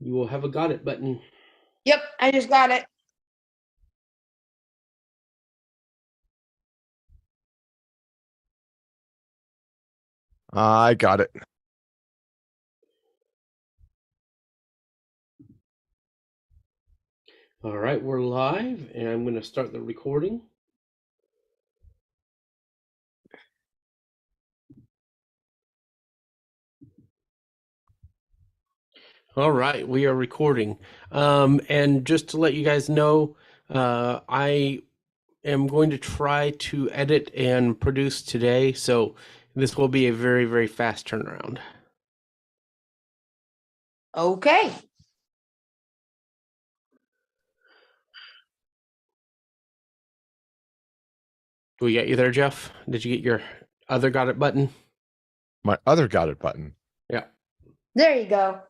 you will have a got it button. Yep, I just got it. I got it. All right, we're live, and I'm going to start the recording. All right, we are recording. And just to let you guys know, I am going to try to edit and produce today, so this will be a very, very fast turnaround. Okay. Do we get you there, Jeff? Did you get your other got it button? My other got it button. Yeah. There you go.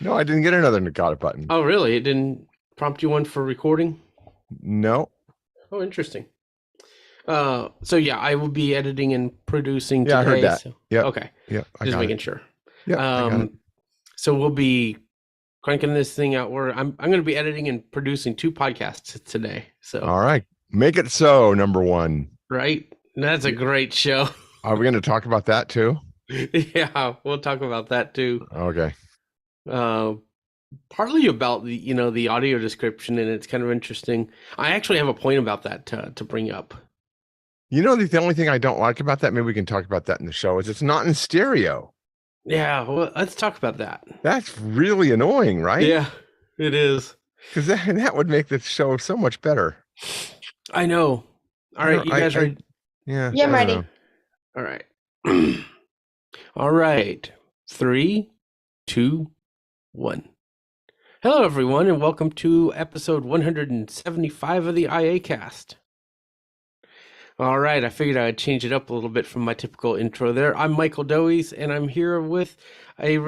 No, I didn't get another got it button. Oh, really? It didn't prompt you one for recording? No. Oh, interesting. So yeah, I will be editing and producing today. Yeah, I heard that. So, yeah. Okay. Yeah. Just making sure. Yeah. I got it. So we'll be cranking this thing out. I'm going to be editing and producing 2 podcasts today. So All right. Make it so, number 1. Right? That's a great show. Are we going to talk about that too? Yeah, we'll talk about that too. Okay. Partly about the audio description, and it's kind of interesting. I actually have a point about that to bring up. The only thing I don't like about that, maybe we can talk about that in the show, is it's not in stereo. Yeah, well, let's talk about that. That's really annoying, right? Yeah, it is. Because that would make the show so much better. I know. All right, you guys ready? Yeah. Yeah, I'm ready. All right. All right. 3, 2, 1. Hello, everyone, and welcome to episode 175 of the iACast. All right, I figured I'd change it up a little bit from my typical intro there. I'm Michael Dowies, and I'm here with a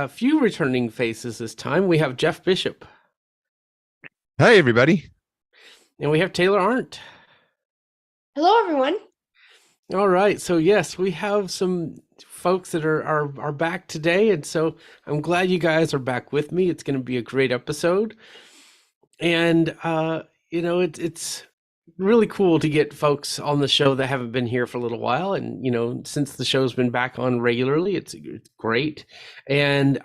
few returning faces this time. We have Jeff Bishop. Hey, everybody. And we have Taylor Arndt. Hello, everyone. All right, so yes, we have some folks that are back today, and so I'm glad you guys are back with me. It's going to be a great episode, and it's really cool to get folks on the show that haven't been here for a little while, and since the show's been back on regularly, it's great, and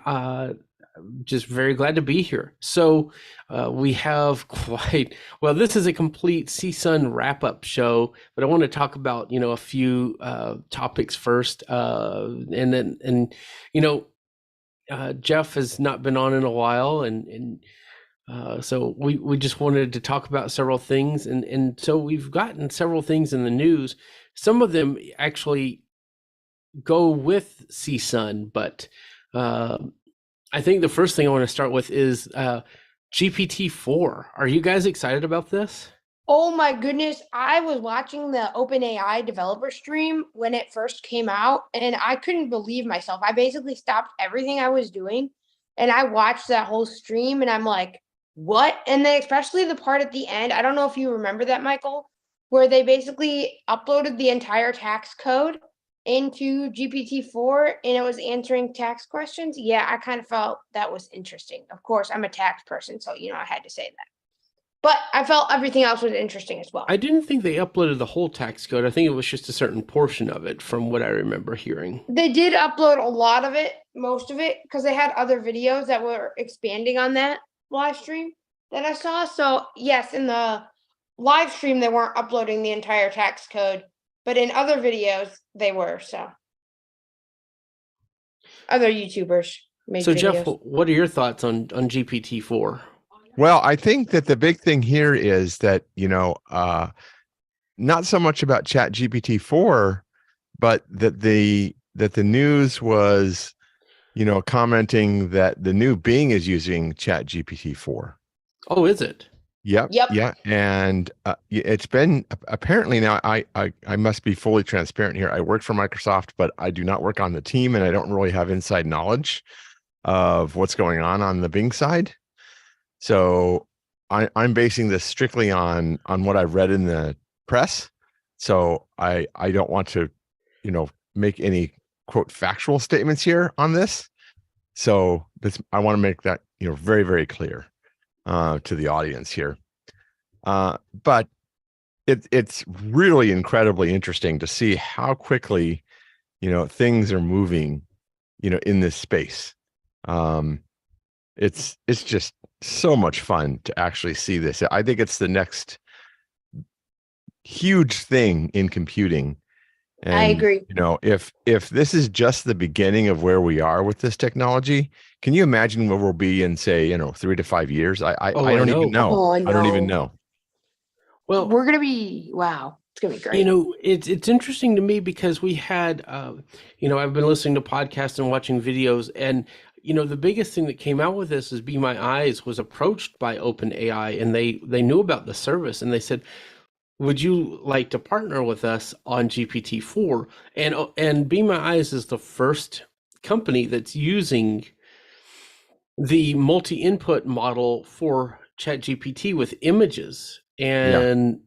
just very glad to be here. So we have this is a complete CSUN wrap-up show, but I want to talk about a few topics first, and Jeff has not been on in a while, and so we just wanted to talk about several things, and so we've gotten several things in the news. Some of them actually go with CSUN, but I think the first thing I want to start with is GPT-4. Are you guys excited about this? Oh my goodness. I was watching the OpenAI developer stream when it first came out, and I couldn't believe myself. I basically stopped everything I was doing, and I watched that whole stream, and I'm like, what? And then especially the part at the end, I don't know if you remember that, Michael, where they basically uploaded the entire tax code into GPT-4 and it was answering tax questions. Yeah, I kind of felt that was interesting. Of course, I'm a tax person, so I had to say that. But I felt everything else was interesting as well. I didn't think they uploaded the whole tax code. I think it was just a certain portion of it from what I remember hearing. They did upload a lot of it, most of it, because they had other videos that were expanding on that live stream that I saw. So yes, in the live stream, they weren't uploading the entire tax code, but in other videos, they were. So other YouTubers made So videos. Jeff, what are your thoughts on GPT-4? Well, I think that the big thing here is that, not so much about Chat GPT-4, but that the news was, commenting that the new Bing is using Chat GPT-4. Oh, is it? Yep. Yeah. And it's been apparently now I must be fully transparent here. I work for Microsoft, but I do not work on the team and I don't really have inside knowledge of what's going on the Bing side. So I'm basing this strictly on what I've read in the press. So I don't want to, make any quote factual statements here on this. So I want to make that, very, very clear to the audience here. But it's really incredibly interesting to see how quickly, things are moving, in this space. It's just so much fun to actually see this. I think it's the next huge thing in computing. I And agree. if this is just the beginning of where we are with this technology, can you imagine where we'll be in, say, 3 to 5 years? I Oh, I don't even know. know. Oh, I don't even no. know. Well, We're gonna be wow. It's gonna be great. it's interesting to me because we had, I've been listening to podcasts and watching videos, and the biggest thing that came out with this is Be My Eyes was approached by OpenAI, and they knew about the service, and they said, "Would you like to partner with us on GPT-4?" And Be My Eyes is the first company that's using the multi-input model for ChatGPT with images Yeah. and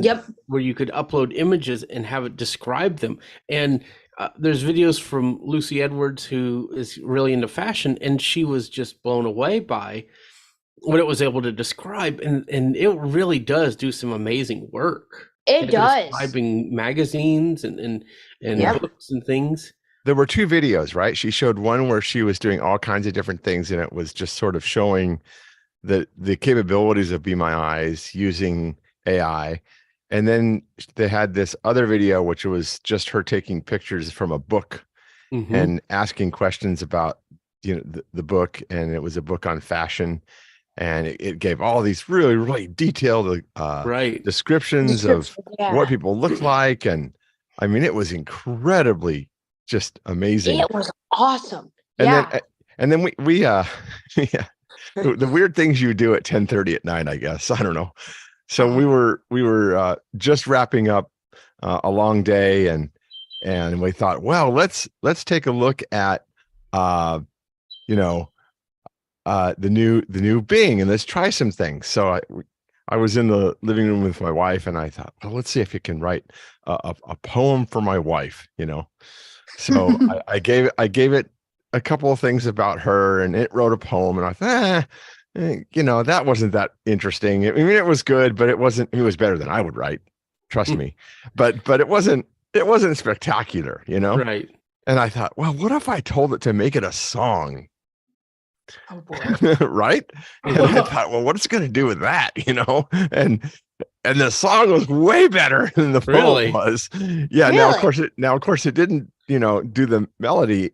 Yep. where you could upload images and have it describe them. And there's videos from Lucy Edwards, who is really into fashion, and she was just blown away by what it was able to describe. And it really does do some amazing work It at does. describing magazines and Yep. books and things. There were two videos, right? She showed one where she was doing all kinds of different things, and it was just sort of showing the capabilities of Be My Eyes using AI. And then they had this other video, which was just her taking pictures from a book Hmm. and asking questions about the book. And it was a book on fashion, and it gave all these really, really detailed Right. descriptions of Description. what Yeah. people looked like. And I mean, it was incredibly just amazing. It was awesome. And then Yeah. and then we yeah, the weird things you do at 10:30 at night, I guess. I don't know. So Uh-huh. we were just wrapping up a long day, and we thought, well, let's take a look at uh you know the new Bing, and let's try some things. So I was in the living room with my wife, and I thought, well, let's see if it can write a poem for my wife. So I gave it a couple of things about her, and it wrote a poem, and I thought, that wasn't that interesting. I mean, it was good, but it wasn't. It was better than I would write, trust me. But it wasn't spectacular. Right. And I thought, well, what if I told it to make it a song? Oh boy. Right? And I thought, well, what's it going to do with that? And the song was way better than the poem Really? was. Yeah. Really? Now of course it didn't, do the melody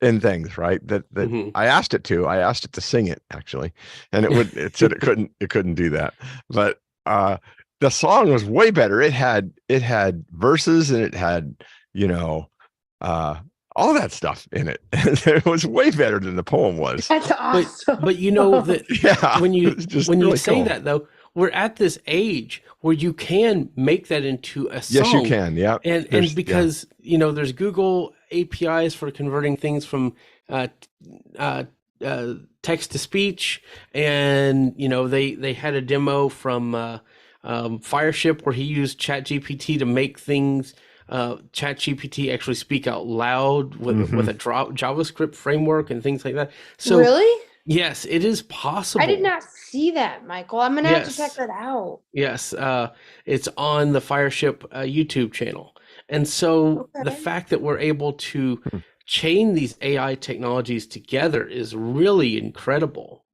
and things, right? That Hmm. I asked it to. I asked it to sing it, actually, and it said it couldn't do that. But the song was way better. It had verses, and it had, you know, uh all that stuff in it. It was way better than the poem was. That's But awesome. but you know that Yeah. when It you was just when you really say cool. that, though, we're at this age where you can make that into a Yes, you song. can. Yeah. And because there's Google APIs for converting things from uh, uh, text to speech, and they had a demo from Fireship where he used ChatGPT to make things. ChatGPT actually speak out loud with Mhm. a JavaScript framework and things like that. So Really? yes, it is I did possible. not see that, Michael. I'm gonna have to check Yes, that out. yes, it's on the Fireship YouTube channel. And so the Okay. fact that we're able to chain these AI technologies together is really incredible.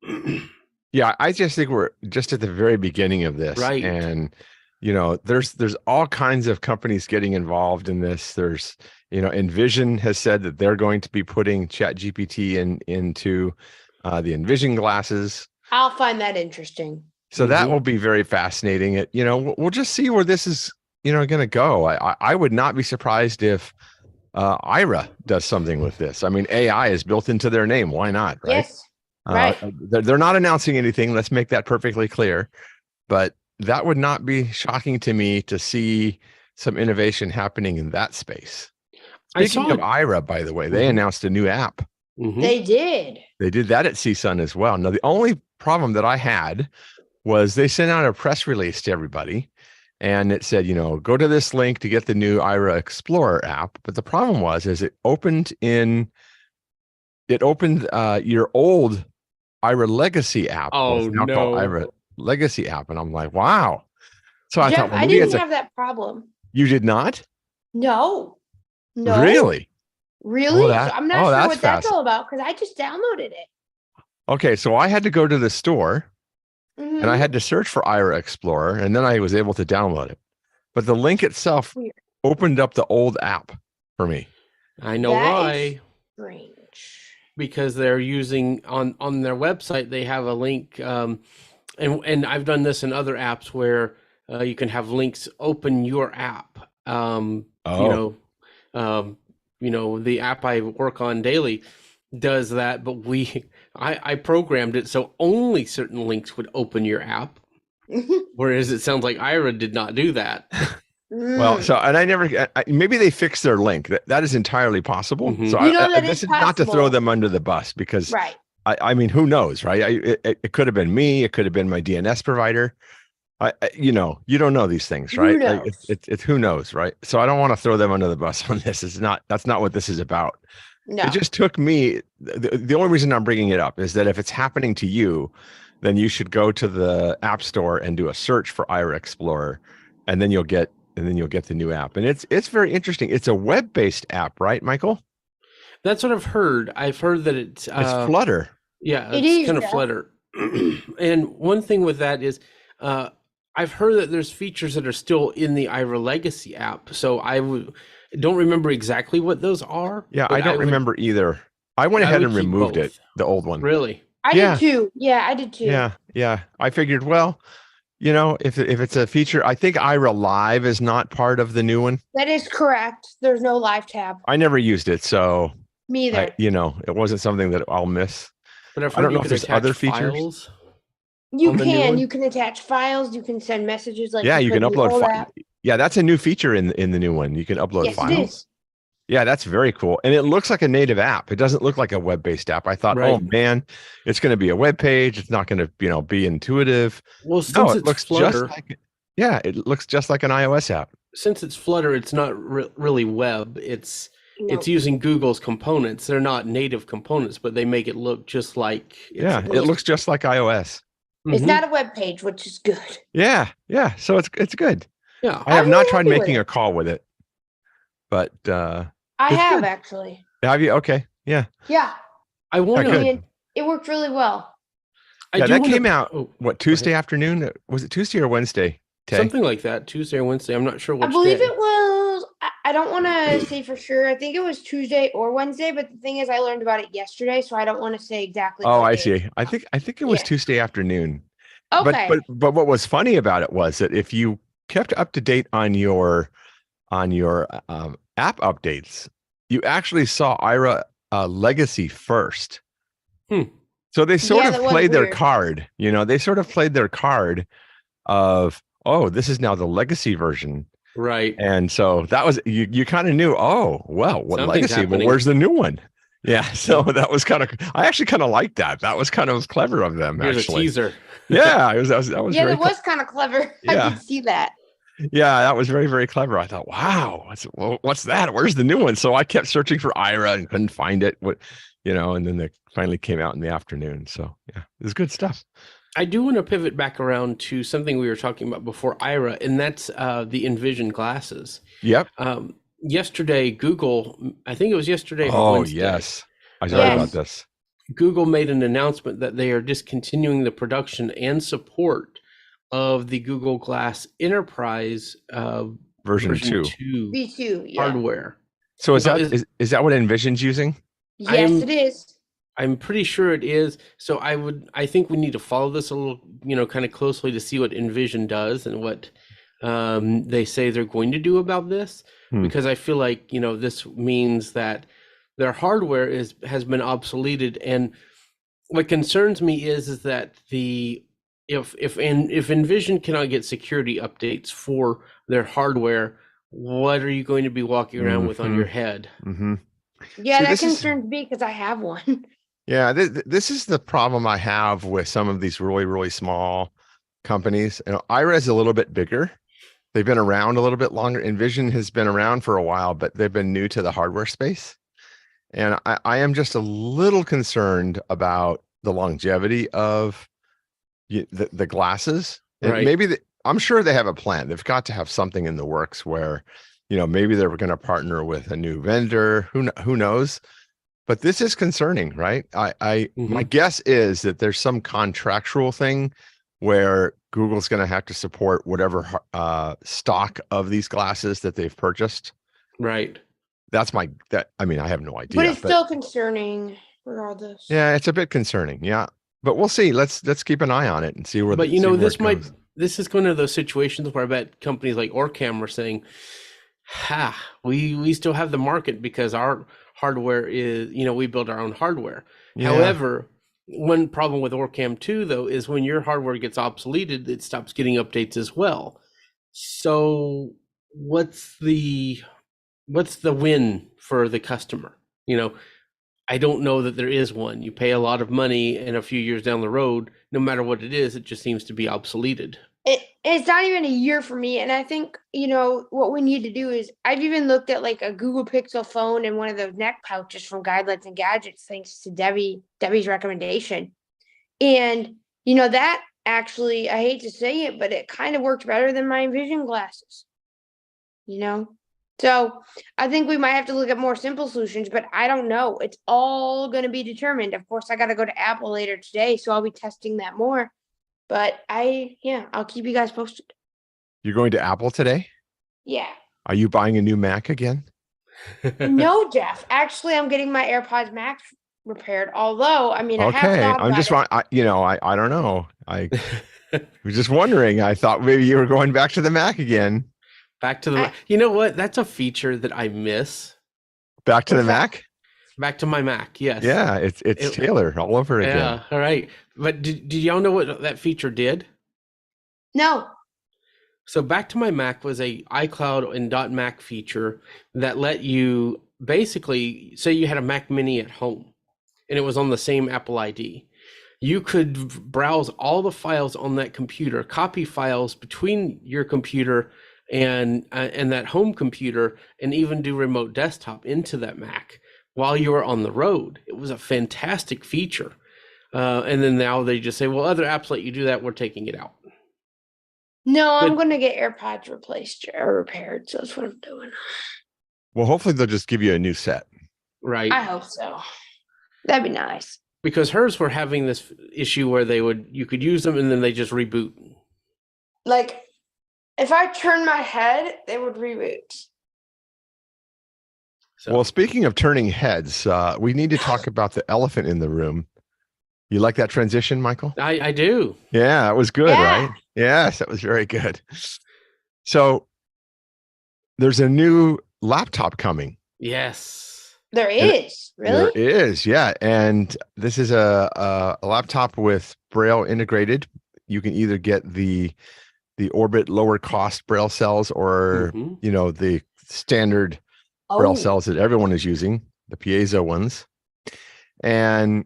Yeah, I just think we're just at the very beginning of this, Right. and there's all kinds of companies getting involved in this. There's, Envision has said that they're going to be putting Chat GPT into the Envision glasses. I'll find that interesting. So that Hmm. will be very fascinating. We'll just see where this is, going to go. I would not be surprised if Ira does something with this. I mean, AI is built into their name. Why not, right? Yes. Right. They're not announcing anything. Let's make that perfectly clear. But that would not be shocking to me to see some innovation happening in that space. I Speaking saw of it. Ira, by the way, they Hmm. announced a new app. Hmm. They did. They did that at CSUN as well. Now, the only problem that I had was they sent out a press release to everybody, and it said, go to this link to get the new Ira Explorer app. But the problem was, is it opened in it opened your old Ira Legacy app, Oh what's now called no. Ira Legacy app, and I'm like, wow. So I thought, Jeff, well, I maybe didn't it's a. have that problem. You did not No, no, really. really. So I'm not sure That's what that's fast. all about because I just downloaded it. Okay, so I had to go to the store and I Hmm. had to search for Ira Explorer, and then I was able to download it. But the link itself Weird. opened up the old app for me. I know That is why. strange. Because they're using on their website, they have a link, and I've done this in other apps where you can have links open your app. You Oh, know, um, the app I work on daily does that, but I programmed it so only certain links would open your app, whereas it sounds like Ira did not do that. well, Mm. so and I never. Maybe they fixed their link. That is entirely possible. So Hmm. You know that this is is not to throw possible, them under the bus because right? I mean, who knows, right? It could have been me. It could have been my DNS provider. You know, you don't know these things, Who right? knows? It's who knows, right? So I don't want to throw them under the bus on this. That's not what this is about. It No. just took me. The only reason I'm bringing it up is that if it's happening to you, then you should go to the App Store and do a search for Ira Explorer, and then you'll get the new app. And it's very interesting. It's a web-based app, right, Michael? That's what I've heard. I've heard that it's It's Flutter. yeah, It it's is, kind of Jeff. Flutter. And one thing with that is, uh, I've heard that there's features that are still in the Ira Legacy app. So don't remember exactly what those are, Yeah, I but don't remember either. I went I ahead would and keep removed it, both. the old one. Really? I did Yeah, too. Yeah, I did too. yeah. I figured, well, you know, if it's a feature, I think Ira Live is not part of the new one. That is correct. There's no live tab. I never used it, so Me either. it wasn't something that I'll miss. But I've I heard don't you know if could there's attach other features. files You on the new can. one. You can attach files. You can send messages like Yeah, you you can could in the upload old app. Yeah, that's a new feature in the new one. You can upload Yes, it files. is. Yeah, that's very cool. And it looks like a native app. It doesn't look like a web-based app. I thought, oh Right. man, it's going to be a web page. It's not going to, be intuitive. Well, No, since it it's looks just Flutter, like it looks just like an iOS app. it's not really web. It's No. using Google's components. They're not native components, but they make it look just like it's Yeah, it supposed looks just like iOS. It's Mhm. not a web page, which is good. Yeah. So it's good. Yeah. I have I'm not really tried happy with making it. a call with it, but I it's have good. actually. Have you? Okay. Yeah. Yeah. I want Yeah, to. good. And it worked really well. I Yeah, do that want came to. out Oh, what, go ahead. Tuesday afternoon? Was it Tuesday or Wednesday? Tay? Something like that. Tuesday or Wednesday. I'm not sure I which believe day. it was. I don't want to say for sure. I think it was Tuesday or Wednesday, but the thing is, I learned about it yesterday, so I don't want to say exactly. Oh, what I day it see. I think it was Yeah. Tuesday afternoon. Okay. But what was funny about it was that if you kept up to date on your app updates, you actually saw Ira Legacy first. Hmm. So they sort Yeah, of that was played their weird. card. They sort of played their card of, oh, this is now the legacy version. Right. And so that was, you kind of knew, oh, well, what Something's legacy? Well, happening. where's the new one? Yeah. So that was I actually kind of liked that. That was kind of clever of them, Here's actually. a teaser. Yeah. That was Yeah, very that was kind of clever. I Yeah. did see that. Yeah, that was very, very clever. I thought, wow, what's that? Where's the new one? So I kept searching for Ira and couldn't find it. And then it finally came out in the afternoon. So yeah, it was good stuff. I do want to pivot back around to something we were talking about before Ira, and that's the Envision glasses. Yep. Yesterday, Google, I think it was yesterday or Oh, Wednesday. yes. I heard Yes. about this. Google made an announcement that they are discontinuing the production and support of the Google Glass Enterprise Version 2. V2. Yeah. hardware. So is Now, that what Envision's using? Yes, I'm- it is. I'm pretty sure it is. So I think we need to follow this a little, kind of closely to see what Envision does and what they say they're going to do about this, because I feel like, this means that their hardware has been obsoleted. And what concerns me is that if Envision cannot get security updates for their hardware, what are you going to be walking around with on your head? Mm-hmm. Yeah, See, that this is- concerns me because I have one. Yeah, this is the problem I have with some of these really, really small companies. Ira is a little bit bigger. They've been around a little bit longer. Envision has been around for a while, but they've been new to the hardware space. And I am just a little concerned about the longevity of the glasses. And Right. maybe I'm sure they have a plan. They've got to have something in the works where, maybe they're going to partner with a new vendor. Who knows? But this is concerning, right? My Hmm. guess is that there's some contractual thing where Google's going to have to support whatever stock of these glasses that they've purchased. Right. I mean, I have no But idea, it's but still concerning regardless. yeah, it's a bit concerning. Yeah, but we'll see. Let's keep an eye on it and see where But it goes. this is one of those situations where I bet companies like Orcam are saying, "Ha, we still have the market because our hardware is, we build our own hardware." Yeah. However, one problem with Orcam 2 though is when your hardware gets obsoleted, it stops getting updates as well. So what's the win for the customer? You know, I don't know that there is one. You pay a lot of money, and a few years down the road, no matter what it is, it just seems to be obsoleted. It's not even a year for me. And I think, what we need to do is I've even looked at like a Google Pixel phone and one of those neck pouches from Guidelines and Gadgets, thanks to Debbie's recommendation. And that actually, I hate to say it, but it kind of worked better than my Envision glasses. You know? So I think we might have to look at more simple solutions, but I don't know. It's all going to be determined. Of course, I got to go to Apple later today, so I'll be testing that more. But I'll keep you guys posted. You're going to Apple today? Yeah. Are you buying a new Mac again? No, Jeff. Actually, I'm getting my AirPods Max repaired. Although, I mean, I have Okay. thought I'm about just it. I don't know. I was just wondering. I thought maybe you were going back to the Mac again. Back to the, I, you know what? That's a feature that I miss. Back to the what's that? Mac? Back to my Mac, yes. Yeah, it's It, Taylor all over again. yeah, all right. But did y'all know what that feature did? No. So back to my Mac was a iCloud and .Mac feature that let you basically say you had a Mac Mini at home and it was on the same Apple ID. You could browse all the files on that computer, copy files between your computer and that home computer, and even do remote desktop into that Mac while you were on the road. It was a fantastic feature. And then now they just say, well, other apps let you do that. We're taking it out. No, I'm But going to get AirPods replaced or repaired. So that's what I'm doing. Well, hopefully they'll just give you a new set. right. I hope so. That'd be nice. Because hers were having this issue where you could use them and then they just reboot. Like, if I turn my head, they would reboot. So Well, speaking of turning heads, we need to talk about the elephant in the room. You like that transition, Michael? I do. Yeah, it was good, Yeah. right? Yes, that was very good. So there's a new laptop coming. Yes. There And is. There Really? is, yeah. And this is a laptop with Braille integrated. You can either get the Orbit lower cost Braille cells or Hmm. the standard Braille Oh, cells that everyone is using, the piezo ones. And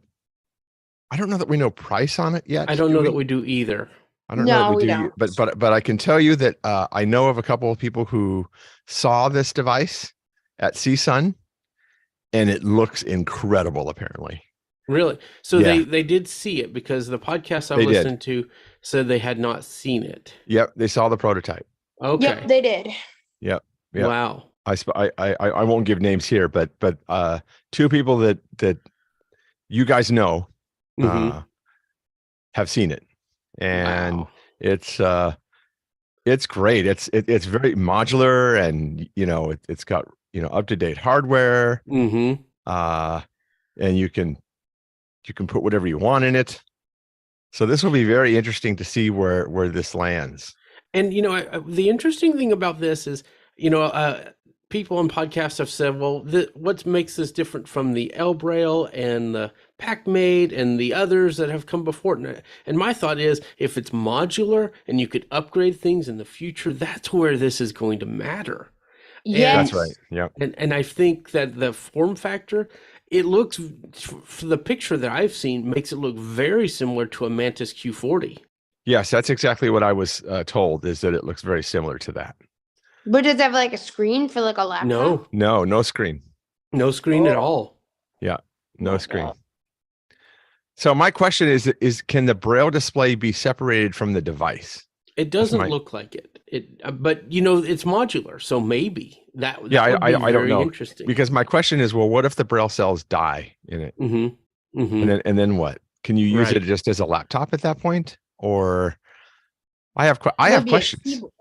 I don't know that we know price on it yet. I don't Do know that we? we do either. I don't know that no, we we do, don't. but I can tell you that I know of a couple of people who saw this device at CSUN, and it looks incredible. Apparently, Really? So yeah, they did see it because the podcast I've they did. listened to said they had not seen it. Yep, they saw the prototype. Yep, Okay. they did. Yep, yep. Wow. I won't give names here, but two people that you guys know Hmm. uh, have seen it, and Wow. it's great. It's very modular, and it's got up to date hardware, Hmm. uh, and you can put whatever you want in it. So this will be very interesting to see where this lands. And the interesting thing about this is, people on podcasts have said, well, what makes this different from the El Braille and the PackMate and the others that have come before it? And my thought is, if it's modular and you could upgrade things in the future, that's where this is going to matter. Yes. That's right. Yep. And I think that the form factor, it looks, for the picture that I've seen, makes it look very similar to a Mantis Q40. Yes, that's exactly what I was told, is that it looks very similar to that. But does it have like a screen for like a laptop? No, No screen. no screen at Oh. all. Yeah, no My screen. God. So my question is can the braille display be separated from the device? It That's doesn't my look like it. But it's modular, so maybe that yeah. would be I don't very know interesting. because my question is, well, what if the braille cells die in it, Mm-hmm. Mm-hmm. and then what? Can you use it Right. just as a laptop at that point, or I have Maybe a questions. keyboard,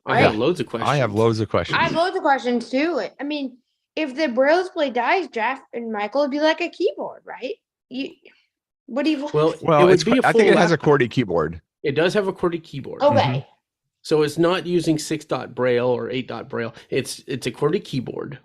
I have right? loads of I have questions. loads of I questions. have loads of questions too. I mean, if the braille display dies, Jeff and Michael, it'd be like a keyboard, right? What do you? Well, it Well, would be a I think full it has a laptop. QWERTY keyboard. It does have a QWERTY keyboard. Okay. So it's not using 6-dot braille or 8-dot braille. It's a QWERTY keyboard,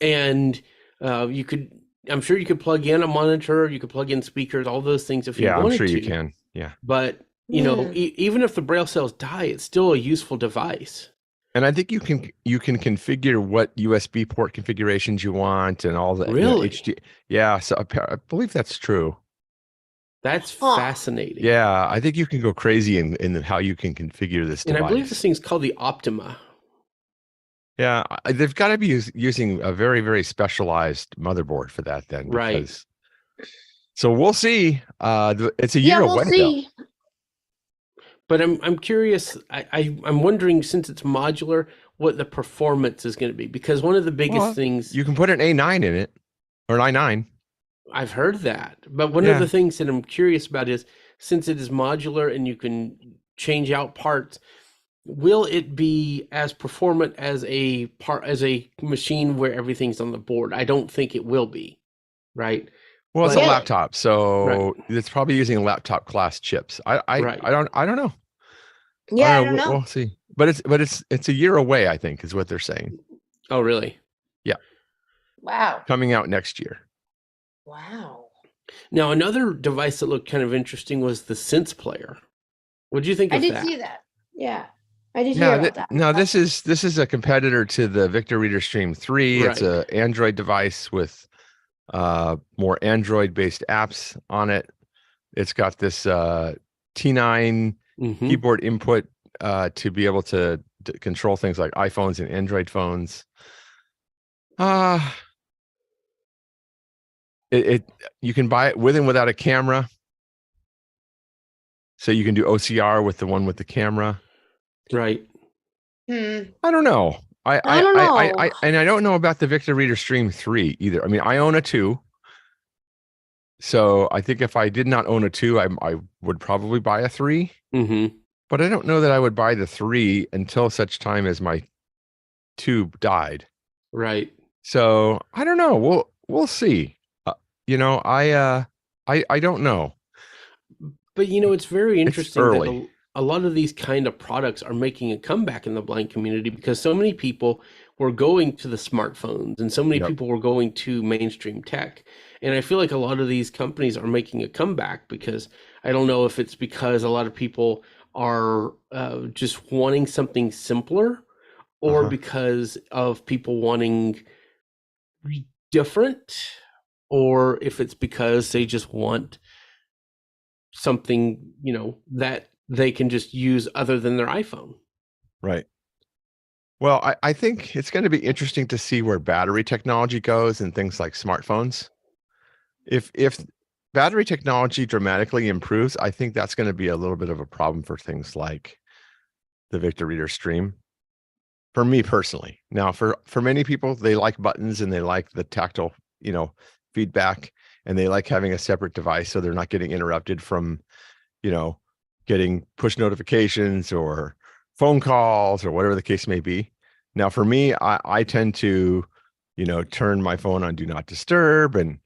and you could. I'm sure you could plug in a monitor. You could plug in speakers, all those things if you Yeah, I'm wanted sure you to. can. Yeah. But Hmm. even if the braille cells die, it's still a useful device. And I think you can configure what USB port configurations you want and all the Really? HD. Yeah, so I believe that's true. That's Huh. fascinating. Yeah, I think you can go crazy in how you can configure this And I believe device. this thing's called the Optima. Yeah, they've got to be using a very, very specialized motherboard for that then, Right. because so we'll see. It's a year Yeah, we'll away though. see. But I'm curious. I'm wondering, since it's modular, what the performance is going to be, because one of the biggest Well, things you can put an A9 in it or an i9. I've heard that, but one of Yeah. the things that I'm curious about is, since it is modular and you can change out parts, will it be as performant as a machine where everything's on the board? I don't think it will be, right? Well, it's But- a Really? laptop, so it's probably using laptop class chips. Right. I don't know. Yeah, I don't know. We'll see. But it's a year away, I think, is what they're saying. Oh, really? Wow. Coming out next year. Wow. Now, another device that looked kind of interesting was the Sense Player. What do you think I of did that? see that. Yeah. I did hear about that. No, this is a competitor to the Victor Reader Stream 3. It's Right. a Android device with more Android based apps on it. It's got this T9 Mhm. keyboard input to be able to control things like iPhones and Android phones. You can buy it with and without a camera. So you can do OCR with the one with the camera. Right. Hmm. I don't know. I don't know. And I don't know about the Victor Reader Stream 3 either. I mean, I own a 2. So I think if I did not own a 2, I would probably buy a 3. Mm-hmm. But I don't know that I would buy the 3 until such time as my 2 died. Right. So I don't know. We'll see. I don't know. But it's very interesting that early. a lot of these kind of products are making a comeback in the blind community, because so many people were going to the smartphones and so many Yep. people were going to mainstream tech. And I feel like a lot of these companies are making a comeback, because I don't know if it's because a lot of people are just wanting something simpler, or Uh-huh. because of people wanting different, or if it's because they just want something, that they can just use other than their iPhone. Right. Well, I think it's going to be interesting to see where battery technology goes and things like smartphones. If battery technology dramatically improves, I think that's going to be a little bit of a problem for things like the Victor Reader Stream. For me personally. Now, for many people, they like buttons and they like the tactile, feedback, and they like having a separate device so they're not getting interrupted from, getting push notifications or phone calls or whatever the case may be. Now, for me, I tend to, turn my phone on do not disturb and,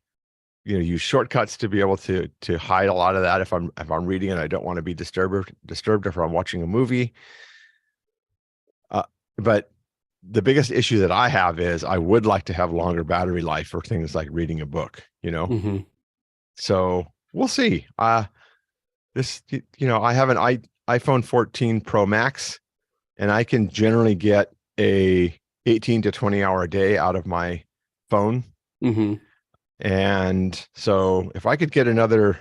use shortcuts to be able to hide a lot of that if I'm reading and I don't want to be disturbed if I'm watching a movie. But the biggest issue that I have is I would like to have longer battery life for things like reading a book, Mm-hmm. So we'll see. I have an iPhone 14 Pro Max, and I can generally get a 18 to 20 hour a day out of my phone. Mm-hmm. And so if I could get another,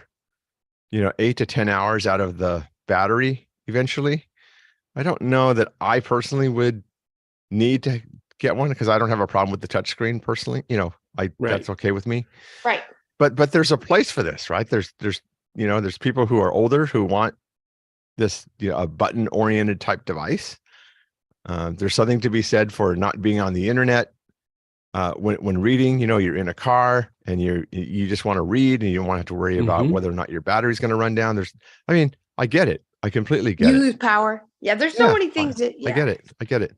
8 to 10 hours out of the battery eventually, I don't know that I personally would need to get one, because I don't have a problem with the touchscreen personally. Right. That's okay with me. Right. But there's a place for this, right? There's there's people who are older who want this, a button oriented type device. There's something to be said for not being on the internet. When reading, you're in a car and you just want to read and you don't want to have to worry about whether or not your battery's going to run down. I get it. I completely get You it. lose power. Yeah, there's so many things that. I get it.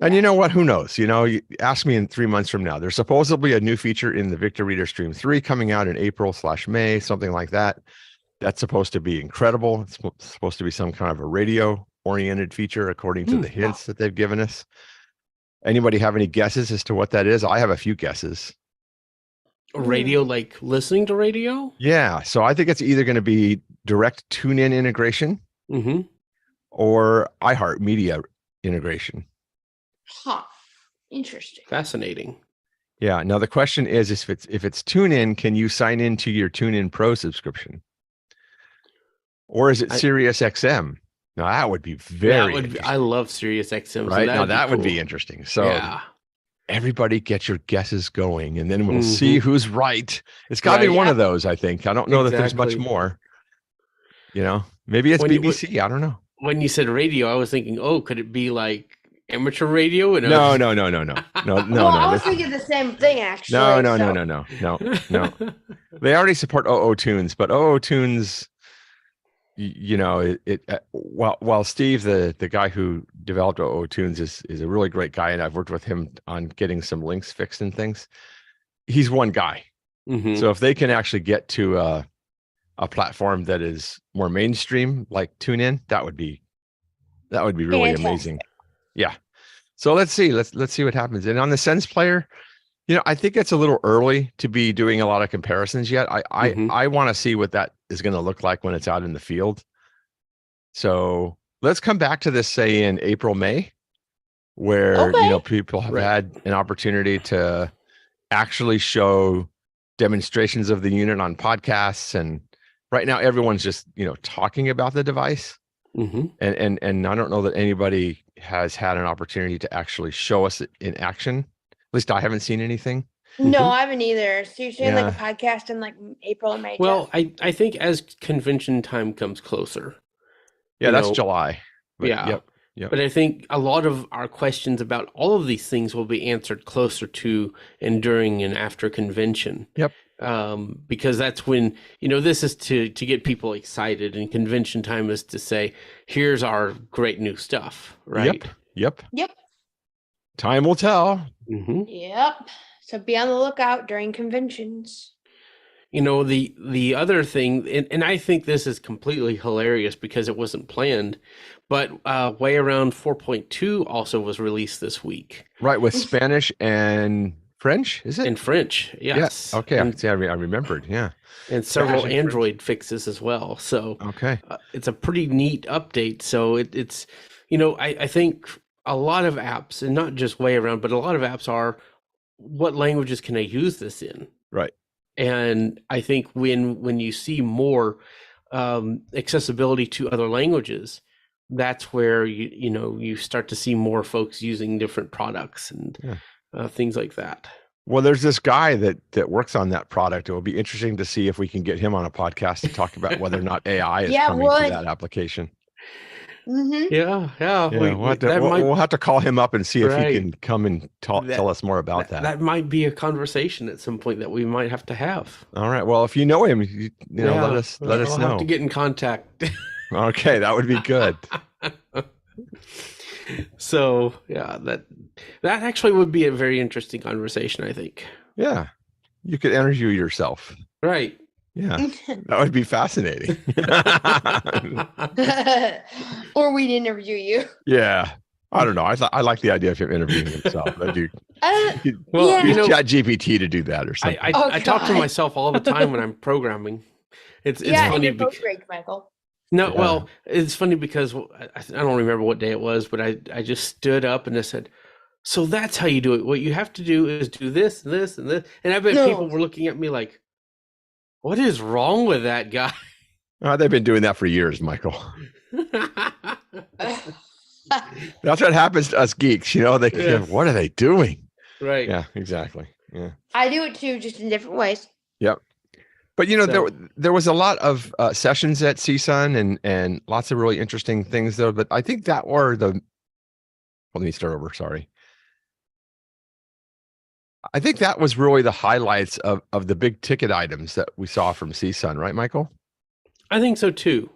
And Yeah. you know what? Who knows? You ask me in 3 months from now. There's supposedly a new feature in the Victor Reader Stream 3 coming out in April/May, something like that. That's supposed to be incredible. It's supposed to be some kind of a radio-oriented feature, according to the hints that they've given us. Anybody have any guesses as to what that is? I have a few guesses. Radio, like listening to radio? Yeah. So I think it's either going to be direct tune-in integration or iHeartMedia integration. Huh. Interesting. Fascinating. Yeah. Now the question is, if it's TuneIn, can you sign into your TuneIn Pro subscription, or is it Sirius XM? Now that would be very. I love Sirius XM. Right so now that would be interesting. So everybody, get your guesses going, and then we'll see who's right. It's got to be one of those. I think. I don't know that there's much more. Maybe it's BBC. I don't know. When you said radio, I was thinking, could it be like amateur radio? And No. Well, I was thinking the same thing actually. No. They already support OO Tunes, but OO Tunes, while Steve, the guy who developed OO Tunes, is a really great guy, and I've worked with him on getting some links fixed and things. He's one guy, so if they can actually get to a platform that is more mainstream, like TuneIn, that would be really amazing. Yeah. So let's see what happens. And on the Sense player, I think it's a little early to be doing a lot of comparisons yet. I want to see what that is going to look like when it's out in the field. So let's come back to this, say in April, May, where people have had an opportunity to actually show demonstrations of the unit on podcasts. And right now everyone's just talking about the device. And I don't know that anybody has had an opportunity to actually show us it in action. At least I haven't seen anything. No, I haven't either. So you're saying like a podcast in like April and May? Well, I think as convention time comes closer. Yeah, that's July. But, Yep. But I think a lot of our questions about all of these things will be answered closer to and during and after convention. Yep. Because that's when, this is to get people excited, and convention time is to say, here's our great new stuff, right? Yep. Time will tell. Yep. So be on the lookout during conventions. The other thing, and I think this is completely hilarious because it wasn't planned, but Way Around 4.2 also was released this week. Right, with Spanish and French, is it? In French, yes. Yeah. Okay, I remembered, yeah. And several Android fixes as well. So it's a pretty neat update. So it's, I think a lot of apps, and not just Way Around, but a lot of apps are, what languages can I use this in? Right. And I think when you see more accessibility to other languages, that's where you start to see more folks using different products and things like that. Well, there's this guy that works on that product. It will be interesting to see if we can get him on a podcast to talk about whether or not AI is coming to that application. Yeah. We'll have to call him up and see if he can come and tell us more about that. That might be a conversation at some point that we might have to have. All right. Well, if you know him, let us know. I'll have to get in contact. Okay, that would be good. So that actually would be a very interesting conversation, I think. Yeah, you could interview yourself. Right. Yeah, that would be fascinating. Or we'd interview you. Yeah, I don't know. I like the idea of him interviewing himself. I do. Use Chat GPT to do that or something. I talk to myself all the time when I'm programming. It's funny because Michael. No, well, it's funny because I don't remember what day it was, but I just stood up and I said, so that's how you do it. What you have to do is do this and this and this. And I bet people were looking at me like, what is wrong with that guy? They've been doing that for years, Michael. That's what happens to us geeks. What are they doing? Right. Yeah, exactly. Yeah. I do it too, just in different ways. Yep. But you know, So- there was a lot of sessions at CSUN and lots of really interesting things though. But I think that were the. Let me start over. Sorry. I think that was really the highlights of the big ticket items that we saw from CSUN, right, Michael? I think so too.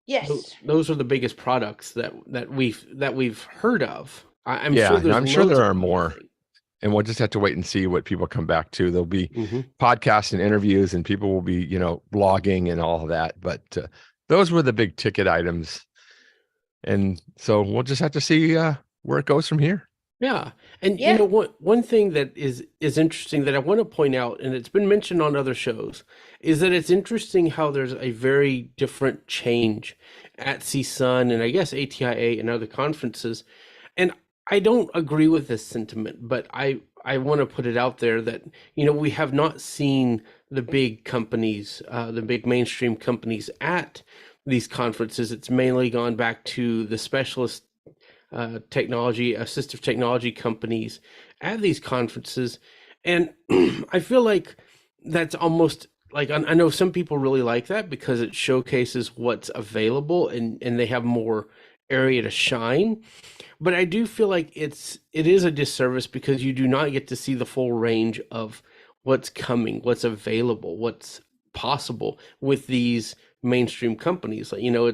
Yes. Those are the biggest products that we've heard of. I'm Yeah, sure and there's I'm sure loads there of are other more. things. And we'll just have to wait and see what people come back to. There'll be Mm-hmm. podcasts and interviews, and people will be, you know, blogging and all of that. But those were the big ticket items, and so we'll just have to see where it goes from here. Yeah. And you Yeah. know one thing that is interesting that I want to point out, and it's been mentioned on other shows, is that it's interesting how there's a very different change at CSUN and I guess ATIA and other conferences. And I don't agree with this sentiment, but I want to put it out there that, you know, we have not seen the big companies, the big mainstream companies at these conferences. It's mainly gone back to the specialist technology, assistive technology companies at these conferences. And I feel like that's almost like, I know some people really like that because it showcases what's available and they have more area to shine. But I do feel like it is a disservice because you do not get to see the full range of what's coming, what's available, what's possible with these mainstream companies. Like, you know,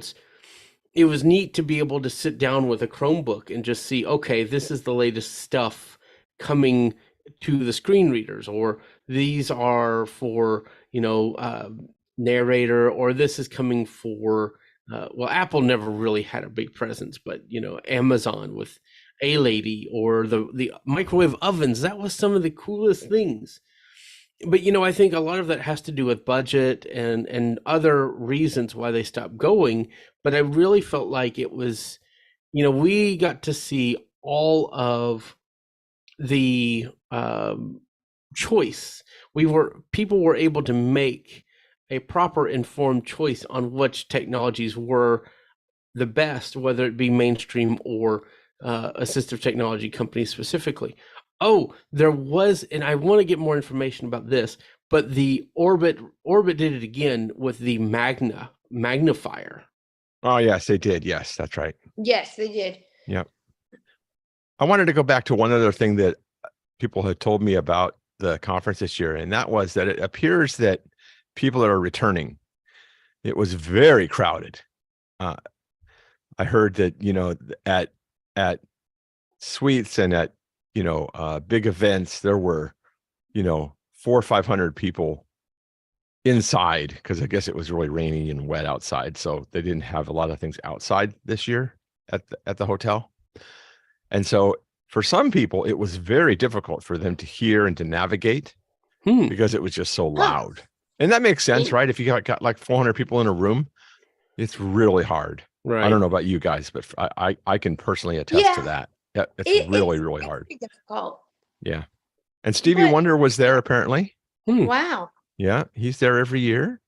it was neat to be able to sit down with a Chromebook and just see, okay, this is the latest stuff coming to the screen readers, or these are for, you know, narrator, or this is coming for, well, Apple never really had a big presence, but, you know, Amazon with A Lady or the microwave ovens, that was some of the coolest things. But you know, I think a lot of that has to do with budget and other reasons why they stopped going. But I really felt like it was, you know, we got to see all of the choice. People were able to make a proper informed choice on which technologies were the best, whether it be mainstream or assistive technology companies specifically. Oh, there was, and I want to get more information about this, but the Orbit did it again with the magnifier. Oh, yes, they did. Yes, that's right. Yes, they did. Yep. I wanted to go back to one other thing that people had told me about the conference this year, and that was that it appears that people are returning. It was very crowded. I heard that, you know, at suites and at, you know, big events, there were, you know, 400 or 500 people inside because I guess it was really rainy and wet outside, so they didn't have a lot of things outside this year at the hotel. And so for some people, it was very difficult for them to hear and to navigate because it was just so loud. And that makes sense, right? If you got like 400 people in a room, it's really hard. Right. I don't know about you guys, but I can personally attest to that. Yeah, it's really hard. Difficult. Yeah. And Stevie Wonder was there apparently. Wow. Yeah, he's there every year.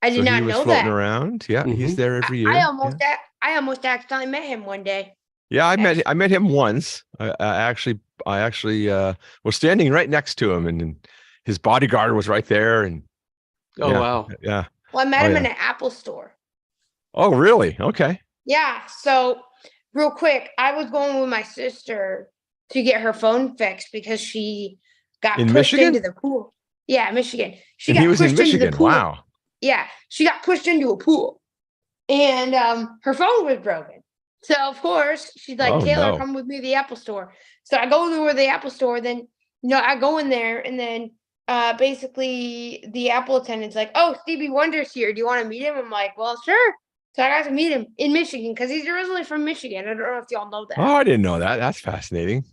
I did not he was know floating that. around. Yeah, he's there every year. I almost accidentally met him one day. Yeah, I met him once. I actually was standing right next to him, and his bodyguard was right there. And wow. Yeah. Well, I met him in an Apple store. Oh, really? Okay. Yeah. So real quick, I was going with my sister to get her phone fixed because she got pushed into the pool. Yeah, Michigan. He was in Michigan. Wow. Yeah, she got pushed into a pool, and her phone was broken. So of course she's like, Taylor, come with me to the Apple store. So I go to the Apple store. Then, you know, I go in there, and then basically the Apple attendant's like, "Oh, Stevie Wonder's here. Do you want to meet him?" I'm like, "Well, sure." So I got to meet him in Michigan because he's originally from Michigan. I don't know if y'all know that. Oh, I didn't know that. That's fascinating.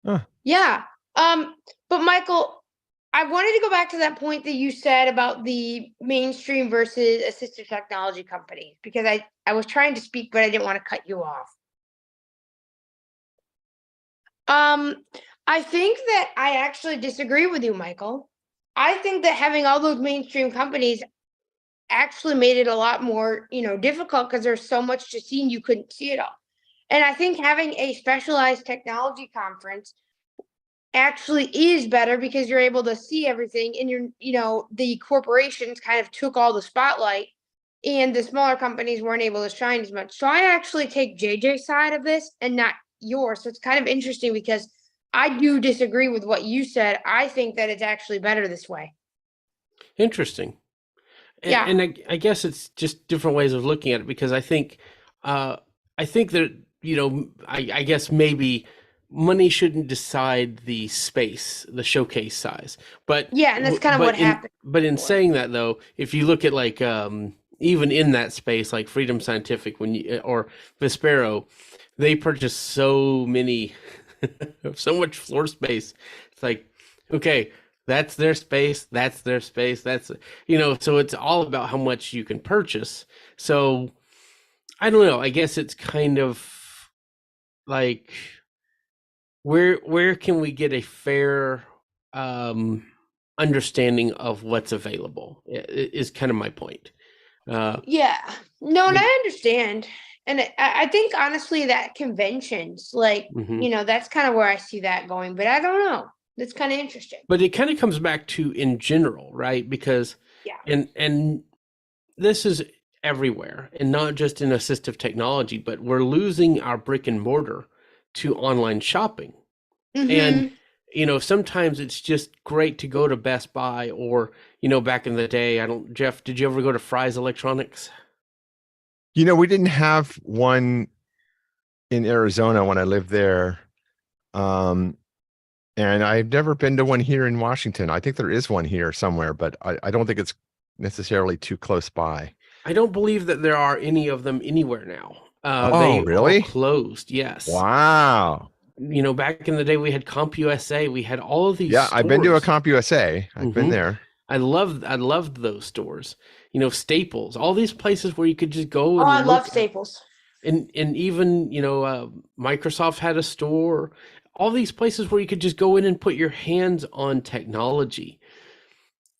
Huh. Yeah. But Michael, I wanted to go back to that point that you said about the mainstream versus assistive technology companies, because I was trying to speak, but I didn't want to cut you off. I think that I actually disagree with you, Michael. I think that having all those mainstream companies actually made it a lot more, you know, difficult because there's so much to see and you couldn't see it all. And I think having a specialized technology conference actually is better because you're able to see everything, and the corporations kind of took all the spotlight, and the smaller companies weren't able to shine as much. So I actually take JJ's side of this and not yours. So it's kind of interesting because I do disagree with what you said. I think that it's actually better this way. Interesting. Yeah. And I guess it's just different ways of looking at it because uh, I think that, I guess maybe money shouldn't decide the space, the showcase size. But Yeah, and that's kind of what happened but in before. saying that though, if you look at like even in that space, like Freedom Scientific or Vispero, they purchase so many so much floor space. It's like, okay, that's their space, that's their space, so it's all about how much you can purchase. So I don't know, I guess it's kind of like where can we get a fair um understanding of what's available is kind of my point. Yeah. No, and I Would understand. And I think honestly that conventions, like, mhm. that's kind of where I see that going, but I don't know. That's kind of interesting. But it kind of comes back to in general, right? Because Yeah. and this is everywhere and not just in assistive technology, but we're losing our brick and mortar to online shopping. And, Mm-hmm. sometimes it's just great to go to Best Buy or, back in the day, Jeff, did you ever go to Fry's Electronics? We didn't have one in Arizona when I lived there. Um, and I've never been to one here in Washington. I think there is one here somewhere, but I don't think it's necessarily too close by. I don't believe that there are any of them anywhere now. Oh, They all really? closed, yes. Wow. Back in the day, we had CompUSA, we had all of these Yeah, I've been to a stores. CompUSA. I've been Hmm. there. I loved those stores. Staples, all these places where you could just go Oh, I and love look at, Staples. and even, Microsoft had a store, all these places where you could just go in and put your hands on technology.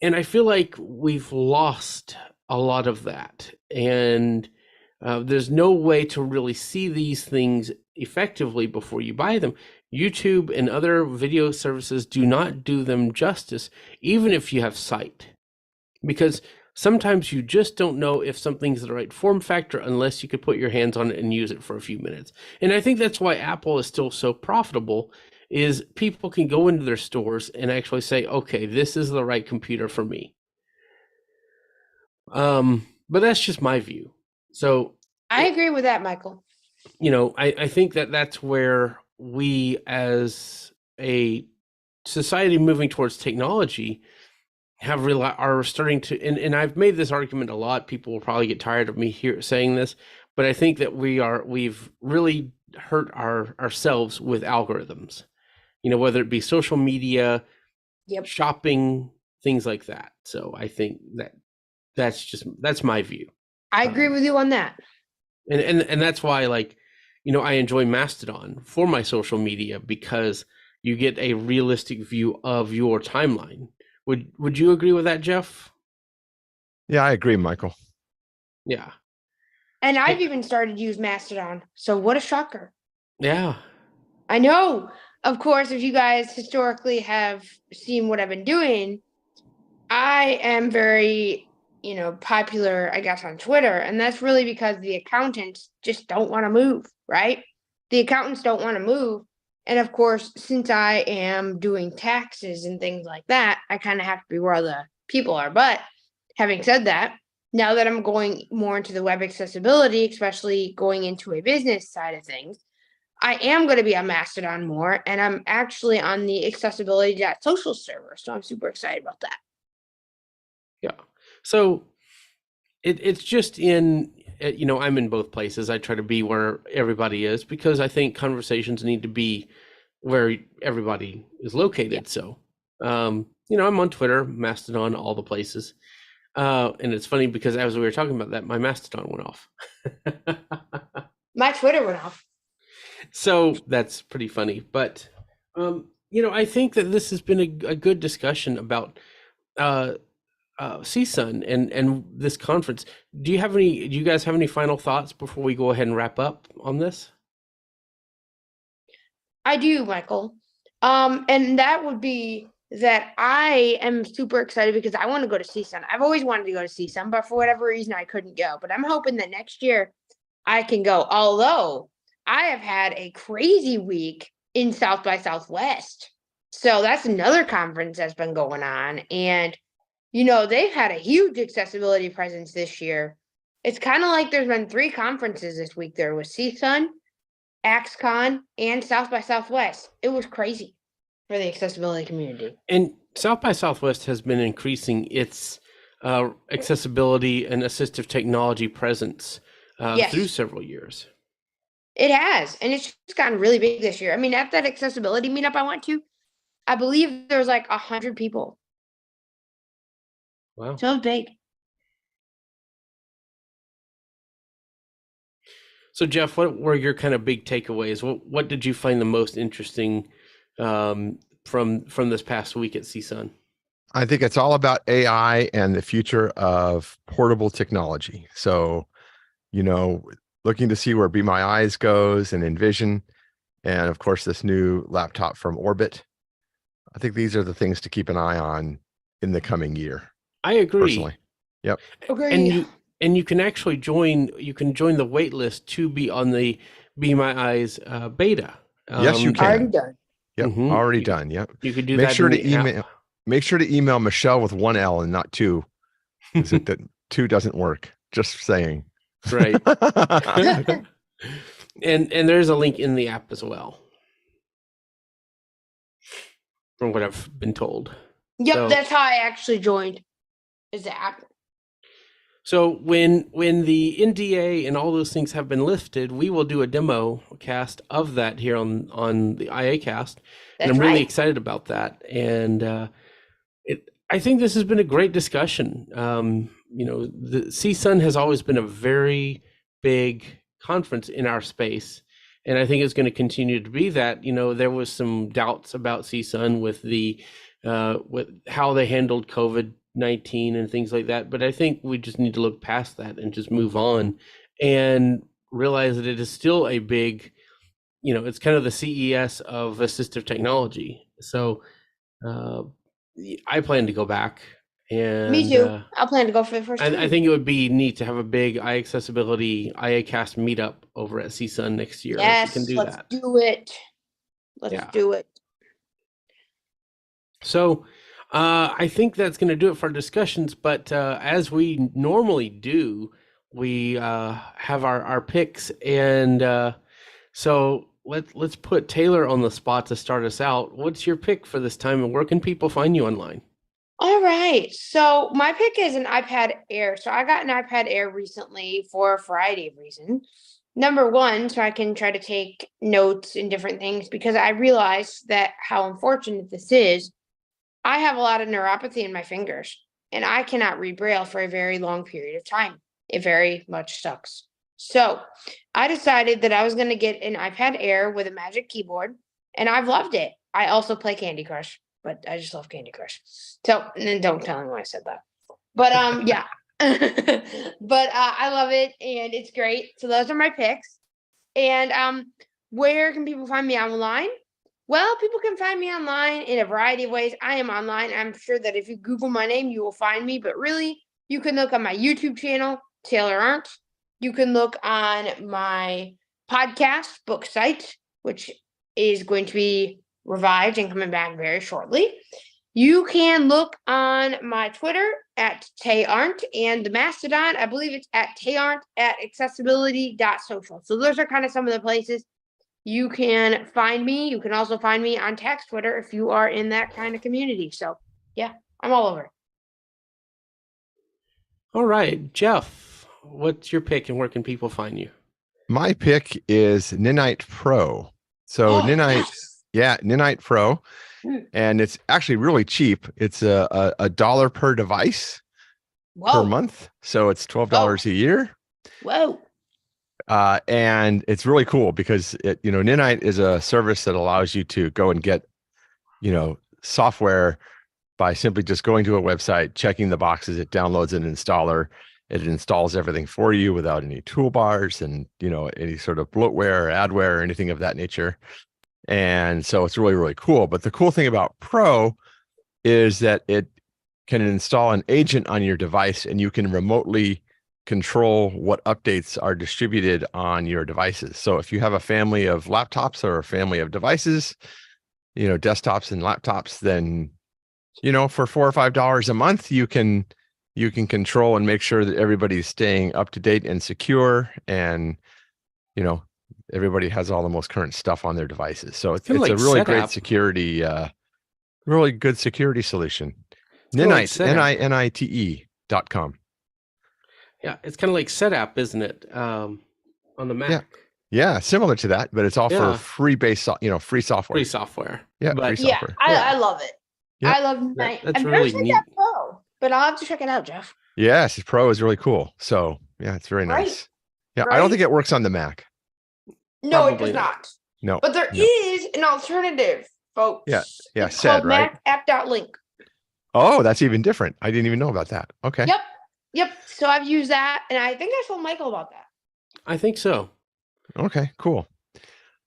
And I feel like we've lost a lot of that. And there's no way to really see these things effectively before you buy them. YouTube and other video services do not do them justice, even if you have sight, because sometimes you just don't know if something's the right form factor unless you could put your hands on it and use it for a few minutes. And I think that's why Apple is still so profitable, is people can go into their stores and actually say, okay, this is the right computer for me. But that's just my view. So I agree with that, Michael. I think that that's where we as a society moving towards technology are starting to, and I've made this argument a lot. People will probably get tired of me here saying this, but I think that we've really hurt ourselves with algorithms, whether it be social media, Yep. shopping, things like that. So I think that's my view. I agree Um, with you on that. and that's why, like, I enjoy Mastodon for my social media because you get a realistic view of your timeline. Would you agree with that, Jeff? Yeah, I agree, Michael. Yeah. And I've Hey, even started to use Mastodon. So what a shocker. yeah. I know. Of course, if you guys historically have seen what I've been doing, I am very, popular, I guess, on Twitter. And that's really because the accountants just don't want to move, right? The accountants don't want to move. And of course, since I am doing taxes and things like that, I kind of have to be where the people are. But having said that, now that I'm going more into the web accessibility, especially going into a business side of things, I am going to be on Mastodon more, and I'm actually on the accessibility.social server. So I'm super excited about that. Yeah. So it's just I'm in both places. I try to be where everybody is because I think conversations need to be where everybody is Yeah. located. So, I'm on Twitter, Mastodon, all the places. And it's funny because as we were talking about that, my Mastodon went off. My Twitter went off. So that's pretty funny. But, I think that this has been a good discussion about uh, CSUN and this conference. Do you guys have any final thoughts before we go ahead and wrap up on this? I do, Michael. And that would be that I am super excited because I want to go to CSUN. I've always wanted to go to CSUN, but for whatever reason, I couldn't go. But I'm hoping that next year I can go. Although I have had a crazy week in South by Southwest. So that's another conference that's been going on. And, they've had a huge accessibility presence this year. It's kind of like there's been 3 conferences this week. There was CSUN, AxCon, and South by Southwest. It was crazy for the accessibility community. And South by Southwest has been increasing its accessibility and assistive technology presence Yes. through several years. It has, and it's just gotten really big this year. I mean, at that accessibility meetup I went to, I believe there was like 100 people. Wow. So it was big. So Jeff, what were your kind of big takeaways? What did you find the most interesting from this past week at CSUN? I think it's all about AI and the future of portable technology. So, looking to see where Be My Eyes goes and Envision, and of course, this new laptop from Orbit. I think these are the things to keep an eye on in the coming year. I agree. Personally. Yep. Okay. And you can actually join the wait list to be on the Be My Eyes beta. Yes, you can. Already done. Yep. Already done. Yep. You could do Make that. sure in to the email. app. Make sure to email Michelle with 1 L and not 2. That 2 doesn't work. Just saying. Right. and there's a link in the app as well, from what I've been told. Yep, So- that's how I actually joined. Is the app. So when the NDA and all those things have been lifted, we will do a demo cast of that here on the iACast, and That's I'm really right. excited about that. And I think this has been a great discussion. The CSUN has always been a very big conference in our space, and I think it's going to continue to be that. There was some doubts about CSUN with with how they handled COVID-19 and things like that, but I think we just need to look past that and just move on and realize that it is still a big, it's kind of the CES of assistive technology. So I plan to go back. And Me too. I plan to go for the first time. I think it would be neat to have a big iAccessibility iACast meetup over at CSUN next year. Yes, If we can do let's that. do it. Let's do it. So I think that's going to do it for our discussions. But as we normally do, we have our picks, and so let's put Taylor on the spot to start us out. What's your pick for this time, and where can people find you online? All right. So my pick is an iPad Air. So I got an iPad Air recently for a variety of reasons. Number one, so I can try to take notes and different things, because I realize that how unfortunate this is. I have a lot of neuropathy in my fingers, and I cannot read Braille for a very long period of time. It very much sucks. So I decided that I was going to get an iPad Air with a Magic Keyboard, and I've loved it. I also play Candy Crush, but I just love Candy Crush. So, and then don't tell anyone I said that. But yeah. But I love it, and it's great. So those are my picks. And where can people find me online? Well, people can find me online in a variety of ways. I am online. I'm sure that if you Google my name, you will find me. But really, you can look on my YouTube channel, Taylor Arndt. You can look on my podcast, Book Site, which is going to be revived and coming back very shortly. You can look on my Twitter at Tay Arndt, and the Mastodon, I believe it's at TayArndt at accessibility.social. So those are kind of some of the places you can find me. You can also find me on Tax Twitter if you are in that kind of community. So yeah, I'm all over. Oh. All right, Jeff, what's your pick, and where can people find you? My pick is Ninite Pro. So Ninite, Ninite Pro, and it's actually really cheap. It's a $1 per device per month, so it's $12 a year. Whoa. And it's really cool because Ninite is a service that allows you to go and get, software by simply just going to a website, checking the boxes. It downloads an installer. It installs everything for you without any toolbars and, any sort of bloatware or adware or anything of that nature. And so it's really, really cool. But the cool thing about Pro is that it can install an agent on your device, and you can remotely control what updates are distributed on your devices. So if you have a family of laptops or a family of devices, desktops and laptops, then, for $4 or $5 a month, you can control and make sure that everybody's staying up to date and secure, and, everybody has all the most current stuff on their devices. So it's Kinda a like really great SetApp. security, really good security solution. kinda like Ninite, SetApp. NINITE.com. Yeah, it's kind of like SetApp, isn't it? On the Yeah. Mac. Yeah, similar to that, but it's all for Yeah. free free software. Free software. Yeah, free But Yeah, software. I love it. Yep. I love Night. that's I've never really seen neat. that Pro, but I'll have to check it out, Jeff. Yes, Pro is really cool. So yeah, it's very Right. nice. Yeah, I don't Right? think it works on the Mac. No, it Probably does not. not. No. But there no. is an alternative, folks. Yeah, It's said, called right? macapp.link. Oh, that's even different. I didn't even know about that. Okay. Yep. So I've used that, and I think I told Michael about that. I think so. Okay, cool.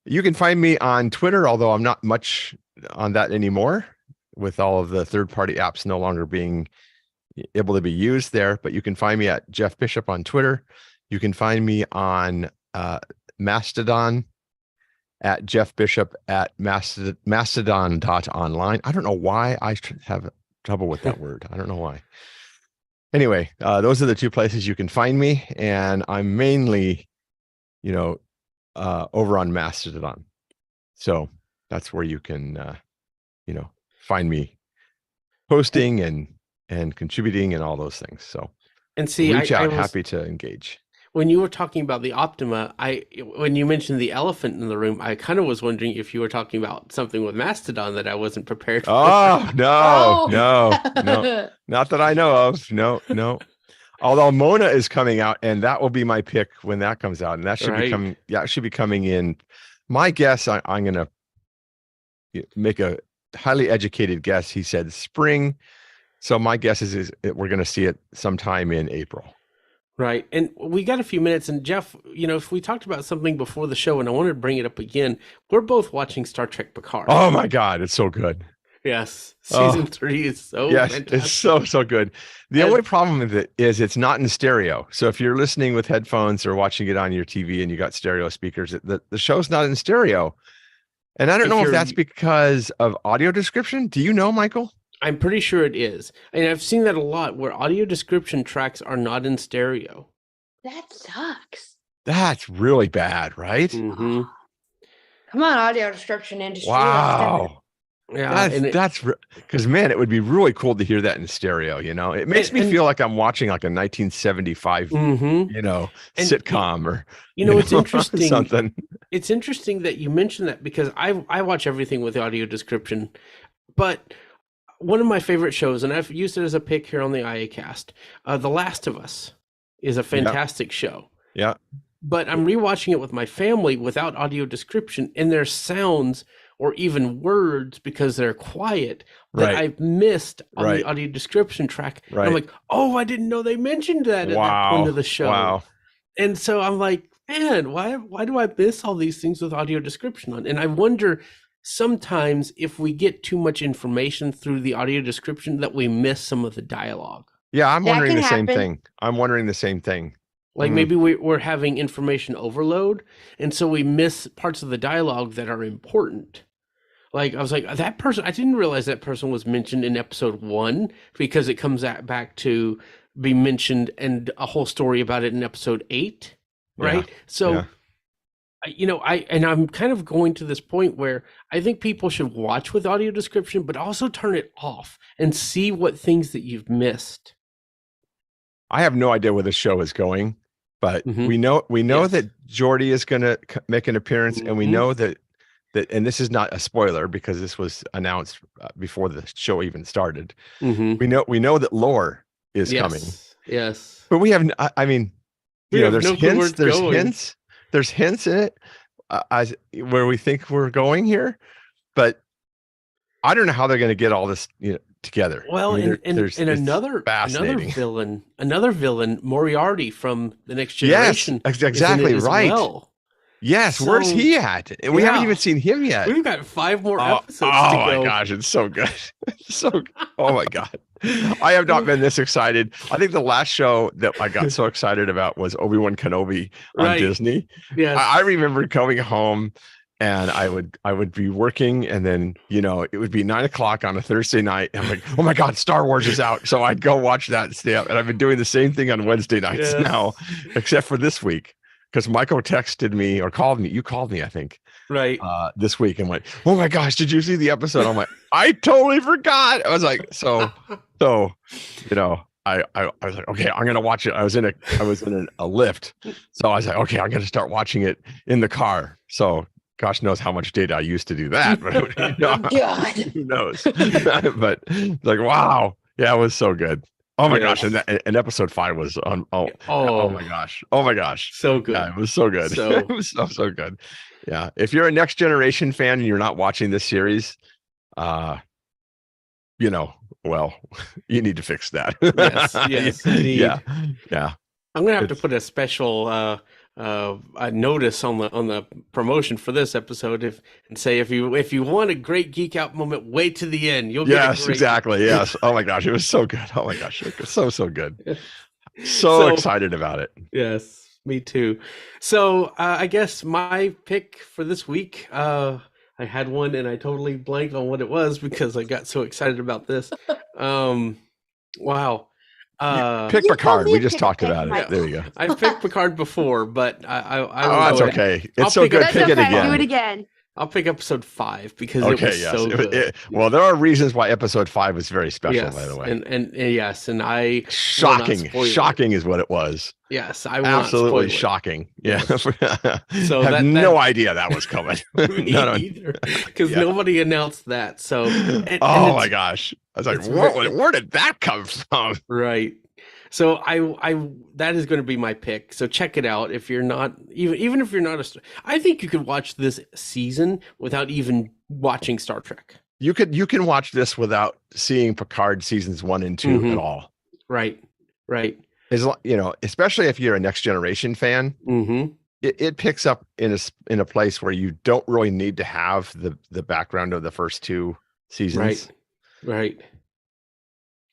You can find me on Twitter, although I'm not much on that anymore, with all of the third-party apps no longer being able to be used there. But you can find me at Jeff Bishop on Twitter. You can find me on Mastodon at Jeff Bishop at mastodon.online. I don't know why I have trouble with that word. I don't know why. Anyway, those are the two places you can find me, and I'm mainly, over on Mastodon. So that's where you can, find me posting and contributing and all those things. So And see, reach I out, was, happy to engage. when you were talking about the Optima, when you mentioned the elephant in the room, I kind of was wondering if you were talking about something with Mastodon that I wasn't prepared for. Oh, no, Oh. no, not that I know of. No. Although Mona is coming out, and that will be my pick when that comes out, and that should be coming in. My guess, I'm going to make a highly educated guess. He said spring, so my guess is we're going to see it sometime in April. Right. And we got a few minutes. And Jeff, if we talked about something before the show, and I wanted to bring it up again, we're both watching Star Trek Picard. Oh my God, it's so good. Yes. Season 3 is so fantastic. It's so good. The only problem with it is it's not in stereo. So if you're listening with headphones or watching it on your TV and you got stereo speakers, the show's not in stereo. And I don't know if that's because of audio description. Do you know, Michael? I'm pretty sure it is. And I've seen that a lot where audio description tracks are not in stereo. That sucks. That's really bad, right? Mm-hmm. Come on, audio description industry. Wow. Yeah, that's because, man, it would be really cool to hear that in stereo. It makes me feel like I'm watching like a 1975, sitcom or it's interesting. Something. It's interesting that you mentioned that because I watch everything with audio description, but one of my favorite shows, and I've used it as a pick here on the iACast, The Last of Us is a fantastic show. Yeah. But I'm rewatching it with my family without audio description, and there's sounds or even words because they're quiet that I've missed on the audio description track. Right. And I'm like, oh, I didn't know they mentioned that at that point of the show. Wow. And so I'm like, man, why do I miss all these things with audio description on? And I wonder sometimes if we get too much information through the audio description that we miss some of the dialogue. Yeah, I'm wondering the same happen. thing. Like maybe we're having information overload, and so we miss parts of the dialogue that are important. Like I was like, that person, I didn't realize that person was mentioned in episode 1 because it comes back to be mentioned and a whole story about it in episode 8, right? Yeah. So, I'm kind of going to this point where I think people should watch with audio description, but also turn it off and see what things that you've missed. I have no idea where the show is going, but we know that Geordi is going to make an appearance, and we know that, and this is not a spoiler because this was announced before the show even started. We know that Lore is coming. Yes. But we have, I mean, there's hints. There's hints in it where we think we're going here, but I don't know how they're going to get all this, together. Well, another villain, Moriarty from The Next Generation. Yes, exactly right. Well. Yes, where's So, he at? And we haven't yeah. even seen him yet. We've got 5 more Oh, episodes to my go. gosh, it's so good. Oh my God. I have not been this excited. I think the last show that I got so excited about was Obi-Wan Kenobi on Right. Disney. Yes. I remember coming home and I would be working, and then it would be 9 o'clock on a Thursday night. And I'm like, oh my God, Star Wars is out. So I'd go watch that and stay up. And I've been doing the same thing on Wednesday nights Yes. now, except for this week. Because Michael texted me or called me. You called me, I think. Right. This week, and went, oh my gosh, did you see the episode? I'm like, I totally forgot. I was like, I was like, okay, I'm gonna watch it. I was in a lift, so I was like, okay, I'm gonna start watching it in the car. So gosh knows how much data I used to do that, but God. who knows? But like, wow, yeah, it was so good. Oh my gosh, and episode 5 was on. Oh my gosh, so good. Yeah, it was so good. So it was so good. Yeah, if you're a Next Generation fan and you're not watching this series, well, you need to fix that. Yes, indeed. Yeah. I'm gonna have to put a special a notice on the promotion for this episode and say if you want a great geek out moment, wait to the end. You'll get a great... exactly. Yes. Oh my gosh, it was so good. Oh my gosh, it was so good. So excited about it. Yes. Me too. So I guess my pick for this week, I had one and I totally blanked on what it was because I got so excited about this. Wow. Pick Picard. We just talked about it. There you go. I've picked Picard before, but I that's okay. It's so good. Pick it again. Do it again. I'll pick episode 5 because it was so good. Well, there are reasons why episode 5 was very special, by the way. And yes, and I shocking is what it was. Yes, I will absolutely not shocking. Yes. Yeah, so I have no idea that was coming. Me either, because nobody announced that. So, oh my gosh, I was like, where did that come from? Right. So I that is going to be my pick. So check it out if you're not even if you're not I think you could watch this season without even watching Star Trek. You can watch this without seeing Picard seasons 1 and 2 at all. Right. Especially if you're a Next Generation fan, it picks up in a place where you don't really need to have the background of the first 2 seasons. Right.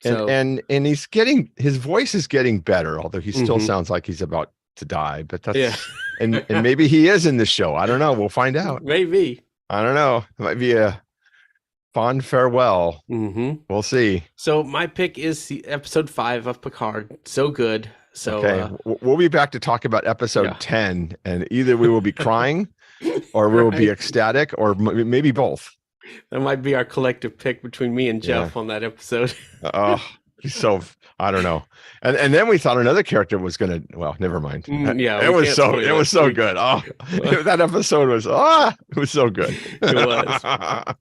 And his voice is getting better, although he still sounds like he's about to die. But that's and maybe he is in the show. I don't know. We'll find out. Maybe. I don't know. It might be a fond farewell. We'll see. So my pick is episode 5 of Picard. So good. So okay, we'll be back to talk about episode 10, and either we will be crying, or we will be ecstatic, or maybe both. That might be our collective pick between me and Jeff on that episode. So I don't know. And then we thought another character was gonna. Well, never mind. It was so good. Oh, that episode was it was so good. It was.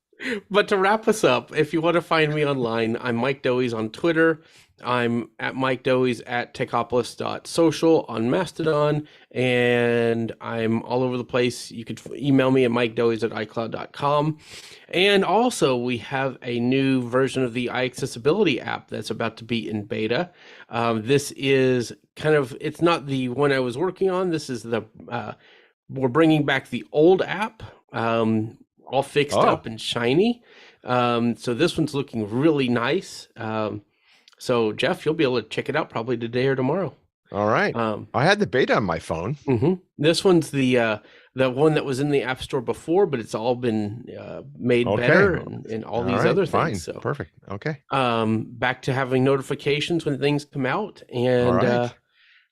But to wrap us up, if you want to find me online, I'm Mike Doies on Twitter. I'm at Mike Doies at techopolis.social on Mastodon, and I'm all over the place. You could email me at mikedoies@icloud.com. And also, we have a new version of the iAccessibility app that's about to be in beta. This is it's not the one I was working on. This is we're bringing back the old app, all fixed up and shiny. So this one's looking really nice. So Jeff, you'll be able to check it out probably today or tomorrow. All right. I had the beta on my phone. This one's the one that was in the App Store before, but it's all been made better and all these other things. So perfect. Okay. Back to having notifications when things come out, and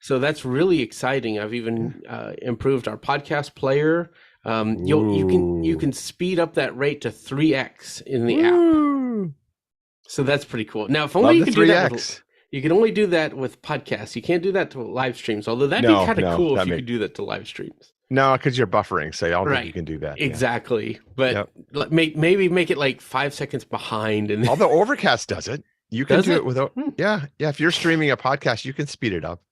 so that's really exciting. I've even improved our podcast player. You can speed up that rate to 3x in the app. So that's pretty cool. Now, if only you could do that. You can only do that with podcasts. You can't do that to live streams. Although that'd be kind of cool if you could do that to live streams. No, because you're buffering. So I don't think you can do that. Exactly. But maybe make it like 5 seconds behind. And although Overcast does it, you can do it without. Yeah. If you're streaming a podcast, you can speed it up.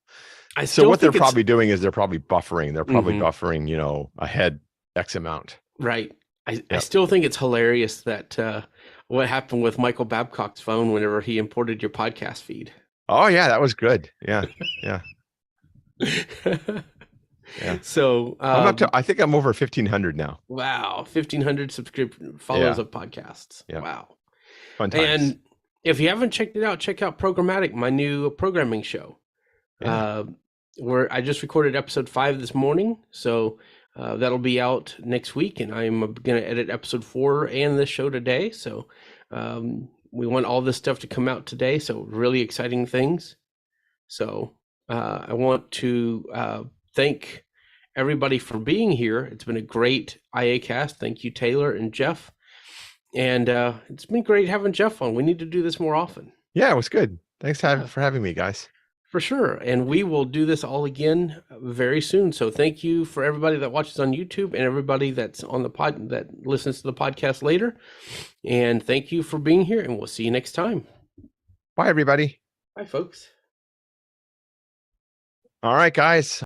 So what they're probably doing is they're probably buffering. They're probably buffering, ahead X amount. Right. I still think it's hilarious that what happened with Michael Babcock's phone whenever he imported your podcast feed. Oh yeah, that was good. Yeah. Yeah. So I'm up to, I think I'm over 1,500 now. wow, 1,500 followers Yeah. of podcasts. Yeah. Wow. Fun times. And if you haven't checked it out, check out Programmatic, my new programming show. Yeah. Where I just recorded episode 5 this morning. So that'll be out next week. And I'm going to edit episode 4 and this show today. So we want all this stuff to come out today. So really exciting things. So I want to thank everybody for being here. It's been a great iACast. Thank you, Taylor and Jeff. And it's been great having Jeff on. We need to do this more often. Yeah, it was good. Thanks for having me, guys. For sure. And we will do this all again very soon. So thank you for everybody that watches on YouTube and everybody that's on the pod that listens to the podcast later. And thank you for being here, and we'll see you next time. Bye, everybody. Bye, folks. All right, guys.